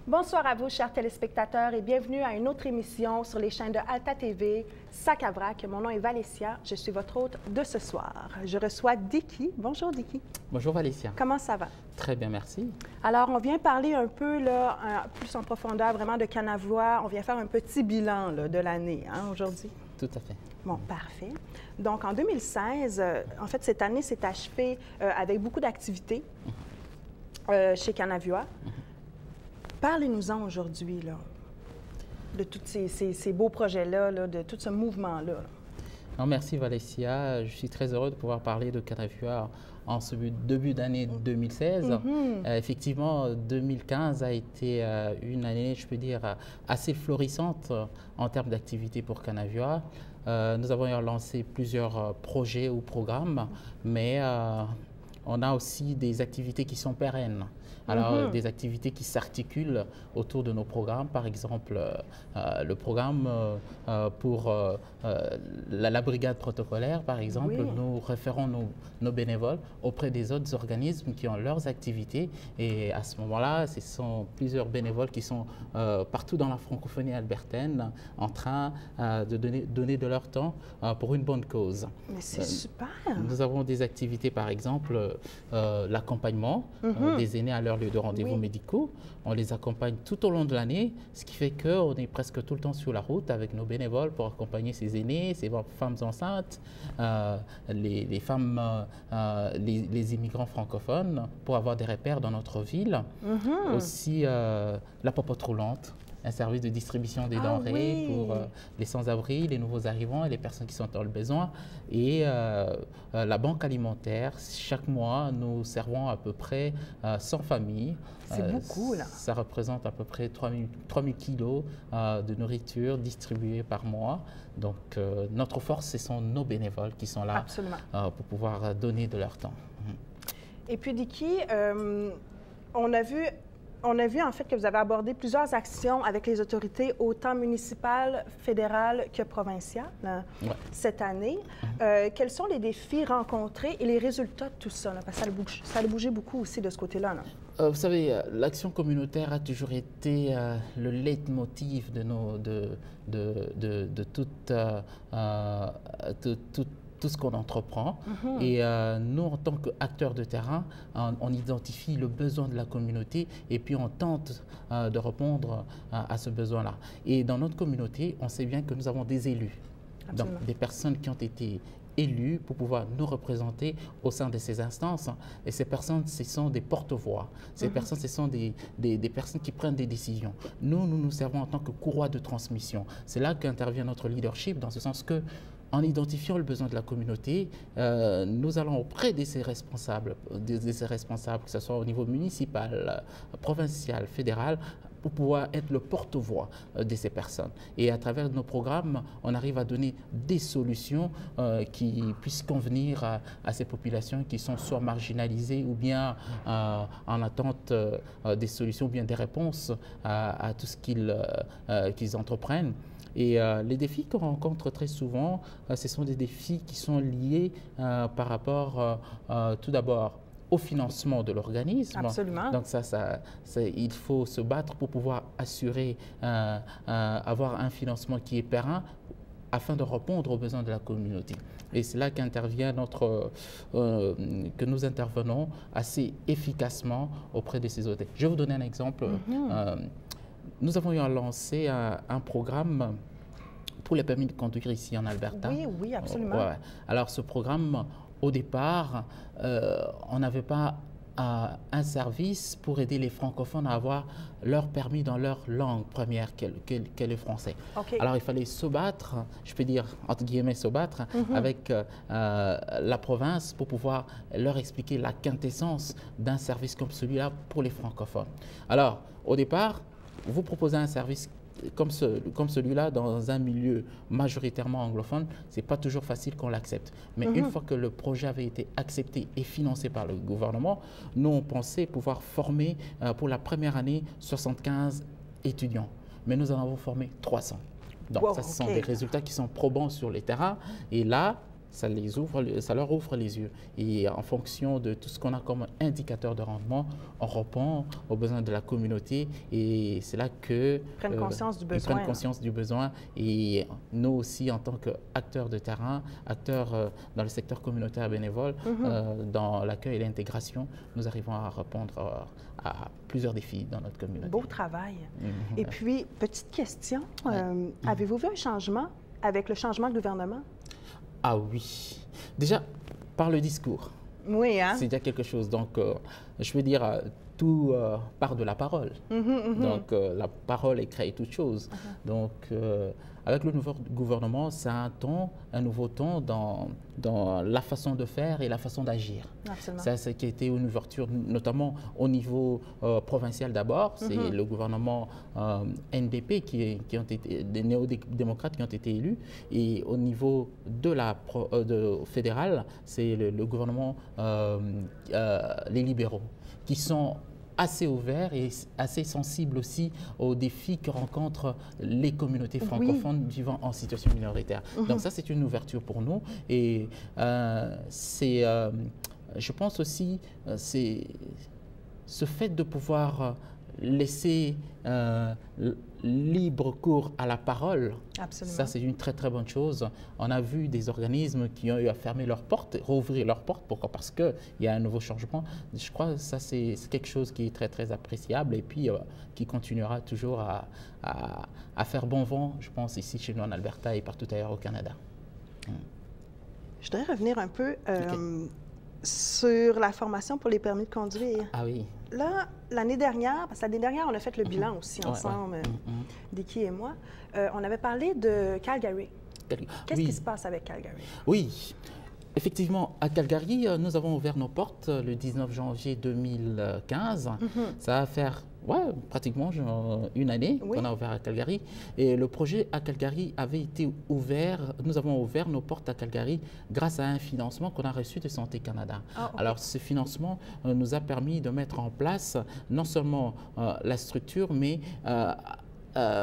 Bonsoir à vous, chers téléspectateurs, et bienvenue à une autre émission sur les chaînes de Alta TV, Sac à vrac. Mon nom est Valécia, je suis votre hôte de ce soir. Je reçois Dicky. Bonjour, Dicky. Bonjour, Valécia. Comment ça va? Très bien, merci. Alors, on vient parler un peu, là, plus en profondeur, vraiment de Canavois. On vient faire un petit bilan là, de l'année, aujourd'hui. Tout à fait. Bon, parfait. Donc, en 2016, en fait, cette année s'est achevée avec beaucoup d'activités chez Canavois. Parlez-nous-en aujourd'hui, là, de tous ces beaux projets-là, là, de tout ce mouvement-là. Non, merci, Valécia. Je suis très heureux de pouvoir parler de Canavois en ce début d'année 2016. Effectivement, 2015 a été une année, je peux dire, assez florissante en termes d'activité pour Canavois. Nous avons lancé plusieurs projets ou programmes, mais on a aussi des activités qui sont pérennes. Alors, des activités qui s'articulent autour de nos programmes, par exemple, le programme pour la brigade protocolaire, par exemple, nous référons nos bénévoles auprès des autres organismes qui ont leurs activités. Et à ce moment-là, ce sont plusieurs bénévoles qui sont partout dans la francophonie albertaine en train de donner de leur temps pour une bonne cause. Mais c'est super! Nous avons des activités, par exemple, l'accompagnement des aînés à leur lieu de rendez-vous médicaux. On les accompagne tout au long de l'année, ce qui fait qu'on est presque tout le temps sur la route avec nos bénévoles pour accompagner ces aînés, ces femmes enceintes, les femmes, les immigrants francophones, pour avoir des repères dans notre ville. Aussi la popote roulante, un service de distribution des denrées pour les sans-abri, les nouveaux arrivants et les personnes qui sont dans le besoin. Et la banque alimentaire, chaque mois, nous servons à peu près 100 familles. C'est beaucoup, là. Ça représente à peu près 3000 kilos de nourriture distribuée par mois. Donc, notre force, ce sont nos bénévoles qui sont là pour pouvoir donner de leur temps. Et puis, Dicky, on a vu en fait que vous avez abordé plusieurs actions avec les autorités, autant municipales, fédérales que provinciales, cette année. Quels sont les défis rencontrés et les résultats de tout ça? Là? Parce que ça a bougé beaucoup aussi de ce côté-là. Vous savez, l'action communautaire a toujours été le leitmotiv de tout ce qu'on entreprend. Et nous, en tant qu'acteurs de terrain, on identifie le besoin de la communauté et puis on tente de répondre à ce besoin-là. Et dans notre communauté, on sait bien que nous avons des élus, donc des personnes qui ont été élus pour pouvoir nous représenter au sein de ces instances. Et ces personnes, ce sont des porte-voix. Ces personnes, ce sont des personnes qui prennent des décisions. Nous servons en tant que courroie de transmission. C'est là qu'intervient notre leadership, dans ce sens que en identifiant le besoin de la communauté, nous allons auprès de ces responsables, que ce soit au niveau municipal, provincial, fédéral, pour pouvoir être le porte-voix de ces personnes. Et à travers nos programmes, on arrive à donner des solutions qui puissent convenir à ces populations qui sont soit marginalisées ou bien en attente des solutions ou bien des réponses à tout ce qu'ils entreprennent. Et les défis qu'on rencontre très souvent, ce sont des défis qui sont liés par rapport tout d'abord au financement de l'organisme. Absolument. Donc il faut se battre pour pouvoir assurer, avoir un financement qui est périn afin de répondre aux besoins de la communauté. Et c'est là qu'intervient que nous intervenons assez efficacement auprès de ces autres. Je vais vous donner un exemple. Nous avons lancé un programme pour les permis de conduire ici en Alberta. Oui, absolument. Alors, ce programme, au départ, on n'avait pas un service pour aider les francophones à avoir leur permis dans leur langue première, qu'est le français. Alors, il fallait se battre, je peux dire, entre guillemets, se battre avec la province pour pouvoir leur expliquer la quintessence d'un service comme celui-là pour les francophones. Alors, au départ, vous proposez un service comme celui-là dans un milieu majoritairement anglophone, ce n'est pas toujours facile qu'on l'accepte. Mais une fois que le projet avait été accepté et financé par le gouvernement, nous, on pensait pouvoir former pour la première année 75 étudiants. Mais nous en avons formé 300. Donc, ça, ce sont des résultats qui sont probants sur les terrains. Et là, ça leur ouvre les yeux. Et en fonction de tout ce qu'on a comme indicateur de rendement, on répond aux besoins de la communauté et c'est là que ils prennent conscience du besoin. Ils prennent conscience du besoin et nous aussi, en tant qu'acteurs de terrain, acteurs dans le secteur communautaire bénévole, dans l'accueil et l'intégration, nous arrivons à répondre à plusieurs défis dans notre communauté. Beau travail. Et puis, petite question, avez-vous vu un changement avec le changement de gouvernement? Ah oui. Déjà, par le discours. Oui, hein? C'est déjà quelque chose. Donc, je veux dire, tout part de la parole. Donc, la parole crée toute chose. Donc, avec le nouveau gouvernement, c'est un nouveau ton dans la façon de faire et la façon d'agir. Ça, c'est qui a été une ouverture, notamment au niveau provincial d'abord. C'est le gouvernement NDP qui ont été des néo-démocrates qui ont été élus. Et au niveau de fédéral, c'est le gouvernement les libéraux qui sont assez ouverts et assez sensibles aussi aux défis que rencontrent les communautés francophones vivant en situation minoritaire. Donc ça, c'est une ouverture pour nous et je pense aussi, c'est ce fait de pouvoir laisser libre cours à la parole. Absolument. Ça, c'est une très, très bonne chose. On a vu des organismes qui ont eu à fermer leurs portes, rouvrir leurs portes. Pourquoi? Parce qu'il y a un nouveau changement. Je crois que ça, c'est quelque chose qui est très, très appréciable et puis qui continuera toujours à faire bon vent, je pense, ici chez nous en Alberta et partout ailleurs au Canada. Je voudrais revenir un peu sur la formation pour les permis de conduire. Ah oui. Là, l'année dernière, parce que l'année dernière, on a fait le bilan aussi ensemble, Dicky et moi, on avait parlé de Calgary. Qu'est-ce qui se passe avec Calgary? Oui, effectivement, à Calgary, nous avons ouvert nos portes le 19 janvier 2015. Ça va faire pratiquement une année qu'on a ouvert à Calgary. Et le projet à Calgary avait été ouvert, nous avons ouvert nos portes à Calgary grâce à un financement qu'on a reçu de Santé Canada. Alors ce financement nous a permis de mettre en place non seulement la structure, mais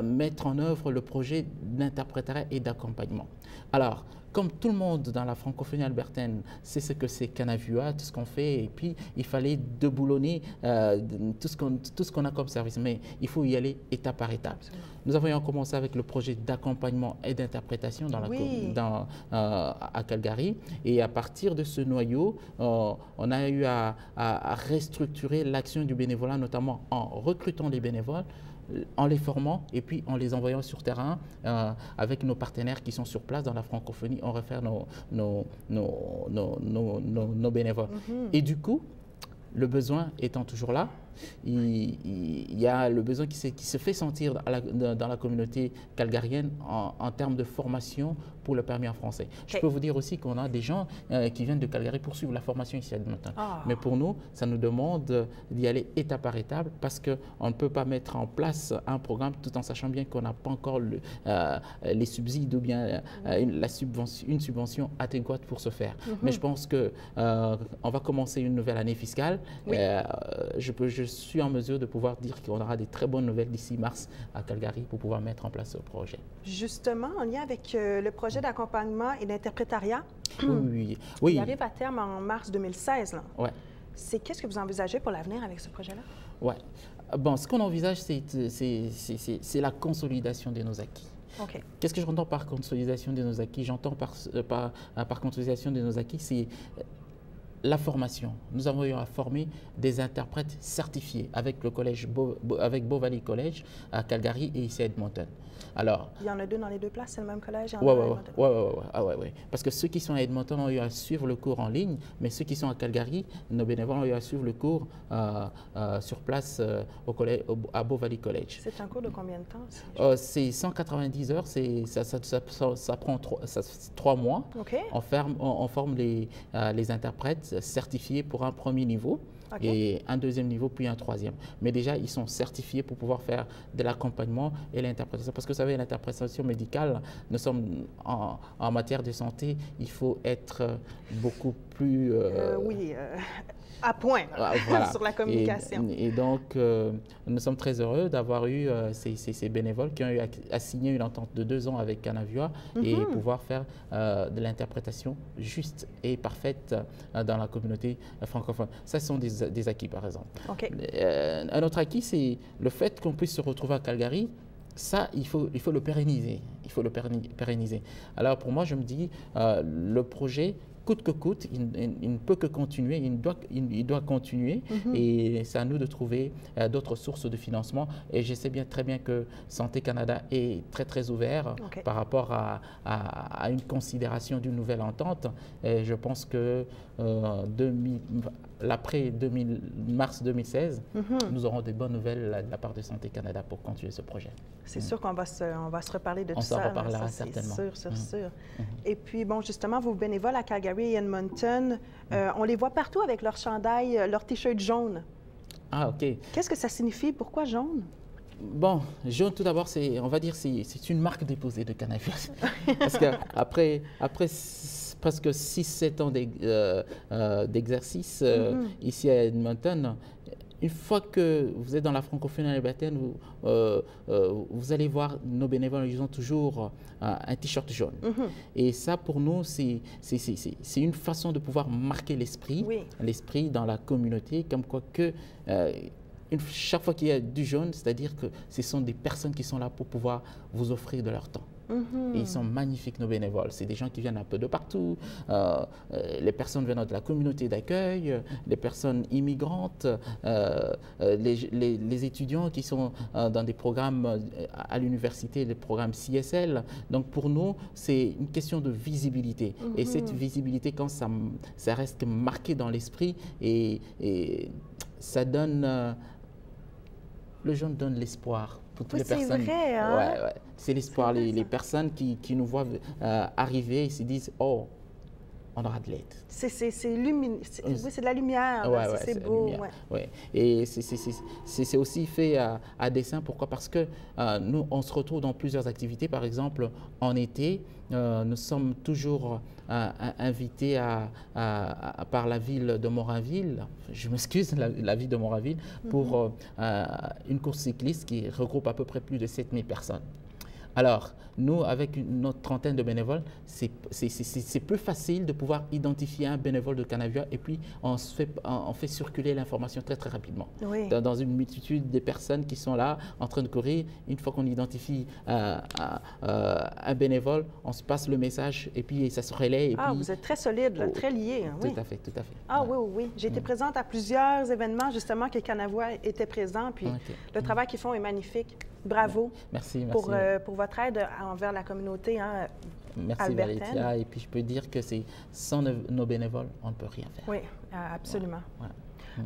mettre en œuvre le projet d'interprétariat et d'accompagnement. Alors, comme tout le monde dans la francophonie albertaine sait ce que c'est Canavua, tout ce qu'on fait, et puis il fallait déboulonner tout ce qu'on a comme service, mais il faut y aller étape par étape. Nous avions commencé avec le projet d'accompagnement et d'interprétation à Calgary, et à partir de ce noyau, on a eu à restructurer l'action du bénévolat, notamment en recrutant les bénévoles, en les formant et puis en les envoyant sur terrain avec nos partenaires qui sont sur place dans la francophonie, on réfère nos bénévoles. Et du coup, le besoin étant toujours là, il y a le besoin qui se fait sentir dans la communauté calgarienne en termes de formation pour le permis en français. Je peux vous dire aussi qu'on a des gens qui viennent de Calgary pour suivre la formation ici à Edmonton. Mais pour nous, ça nous demande d'y aller étape par étape parce qu'on ne peut pas mettre en place un programme tout en sachant bien qu'on n'a pas encore les subsides ou bien une subvention adéquate pour ce faire. Mais je pense qu'on va commencer une nouvelle année fiscale. Je suis en mesure de pouvoir dire qu'on aura des très bonnes nouvelles d'ici mars à Calgary pour pouvoir mettre en place ce projet. Justement, en lien avec le projet d'accompagnement et d'interprétariat, il arrive à terme en mars 2016. Qu'est-ce que vous envisagez pour l'avenir avec ce projet-là? Bon, ce qu'on envisage, c'est la consolidation de nos acquis. Qu'est-ce que j'entends par consolidation de nos acquis? J'entends par consolidation de nos acquis, c'est la formation. Nous avons eu à former des interprètes certifiés avec le collège avec Bow Valley College à Calgary et ici à Edmonton. Alors, il y en a deux dans les deux places, c'est le même collège? Oui. Parce que ceux qui sont à Edmonton ont eu à suivre le cours en ligne, mais ceux qui sont à Calgary, nos bénévoles ont eu à suivre le cours sur place au collège, à Bow Valley College. C'est un cours de combien de temps? C'est 190 heures, ça prend 3 mois. On forme les interprètes certifiés pour un premier niveau. Et un deuxième niveau, puis un troisième. Mais déjà, ils sont certifiés pour pouvoir faire de l'accompagnement et l'interprétation. Parce que vous savez, l'interprétation médicale, nous sommes en matière de santé, il faut être beaucoup plus à point voilà. sur la communication. Et donc, nous sommes très heureux d'avoir eu ces bénévoles qui ont eu à signer une entente de 2 ans avec Canavua et pouvoir faire de l'interprétation juste et parfaite dans la communauté francophone. Ça, ce sont des acquis, par exemple. Okay. Un autre acquis, c'est le fait qu'on puisse se retrouver à Calgary. Ça, il faut le pérenniser. Il faut le pérenniser. Alors, pour moi, je me dis, le projet, coûte que coûte, il ne peut que continuer, il doit continuer et c'est à nous de trouver d'autres sources de financement. Et je sais très bien que Santé Canada est très ouvert par rapport à une considération d'une nouvelle entente. Et je pense que l'après mars 2016, nous aurons des bonnes nouvelles de la part de Santé Canada pour continuer ce projet. C'est sûr qu'on va se reparler de tout ça. On s'en reparlera certainement. C'est sûr. Et puis, bon, justement, vos bénévoles à Calgary et Edmonton, on les voit partout avec leur chandail, leur T-shirt jaune. Ah, OK. Qu'est-ce que ça signifie? Pourquoi jaune? Bon, jaune, tout d'abord, on va dire c'est une marque déposée de Canavua. Parce qu'après presque 6-7 ans d'exercice ici à Edmonton, une fois que vous êtes dans la francophonie albertaine, vous allez voir nos bénévoles, ils ont toujours un T-shirt jaune. Et ça, pour nous, c'est une façon de pouvoir marquer l'esprit dans la communauté, comme quoi que chaque fois qu'il y a du jaune, c'est-à-dire que ce sont des personnes qui sont là pour pouvoir vous offrir de leur temps. Et ils sont magnifiques, nos bénévoles. C'est des gens qui viennent un peu de partout. Les personnes venant de la communauté d'accueil, les personnes immigrantes, les étudiants qui sont dans des programmes à l'université, les programmes CSL. Donc pour nous, c'est une question de visibilité. Et cette visibilité, quand ça reste marqué dans l'esprit et ça donne... le jaune donne l'espoir pour toutes les personnes. C'est vrai, hein? Ouais. C'est l'espoir. Les personnes qui nous voient arriver, ils se disent « Oh, on aura de l'aide. » C'est lumineux. Oui, c'est de la lumière. C'est beau. Ouais. Et c'est aussi fait à dessein. Pourquoi? Parce que nous, on se retrouve dans plusieurs activités. Par exemple, en été, nous sommes toujours invités par la ville de Morinville, je m'excuse, la ville de Morinville, pour une course cycliste qui regroupe à peu près plus de 7000 personnes. Alors, nous, avec notre trentaine de bénévoles, c'est plus facile de pouvoir identifier un bénévole de Canavua et puis on fait circuler l'information très rapidement. Oui. Dans une multitude de personnes qui sont là en train de courir, une fois qu'on identifie un bénévole, on se passe le message et puis ça se relaie. Et puis, vous êtes très solide, là, très lié. Tout à fait. Ah oui. J'ai été présente à plusieurs événements, justement, que Canavua était présent. Puis le travail qu'ils font est magnifique. Bravo. Merci. Pour votre aide envers la communauté merci Valétia. Et puis je peux dire que sans nos bénévoles, on ne peut rien faire. Oui, absolument.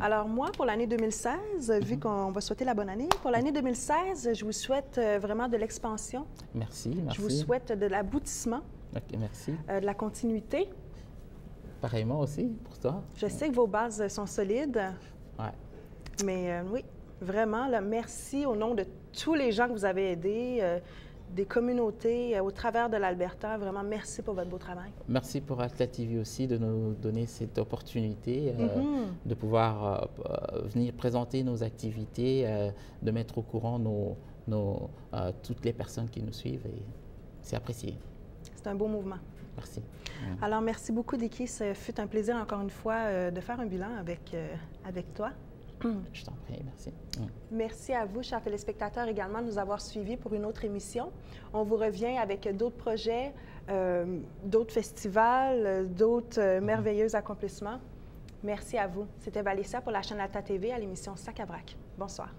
Alors moi, pour l'année 2016, vu qu'on va souhaiter la bonne année, pour l'année 2016, je vous souhaite vraiment de l'expansion. Merci. Je vous souhaite de l'aboutissement. Merci. De la continuité. Pareillement aussi, pour toi. Je sais que vos bases sont solides. Ouais. Mais oui, vraiment, là, merci au nom de tous les gens que vous avez aidés, des communautés au travers de l'Alberta. Vraiment, merci pour votre beau travail. Merci pour Atlas TV aussi de nous donner cette opportunité de pouvoir venir présenter nos activités, de mettre au courant toutes les personnes qui nous suivent. Et c'est apprécié. C'est un beau mouvement. Merci. Alors, merci beaucoup, Diki. Ce fut un plaisir, encore une fois, de faire un bilan avec toi. Je t'en prie, merci. Merci à vous, chers téléspectateurs, également de nous avoir suivis pour une autre émission. On vous revient avec d'autres projets, d'autres festivals, d'autres merveilleux accomplissements. Merci à vous. C'était Valécia pour la chaîne Atlas TV à l'émission Sac à Vrac. Bonsoir.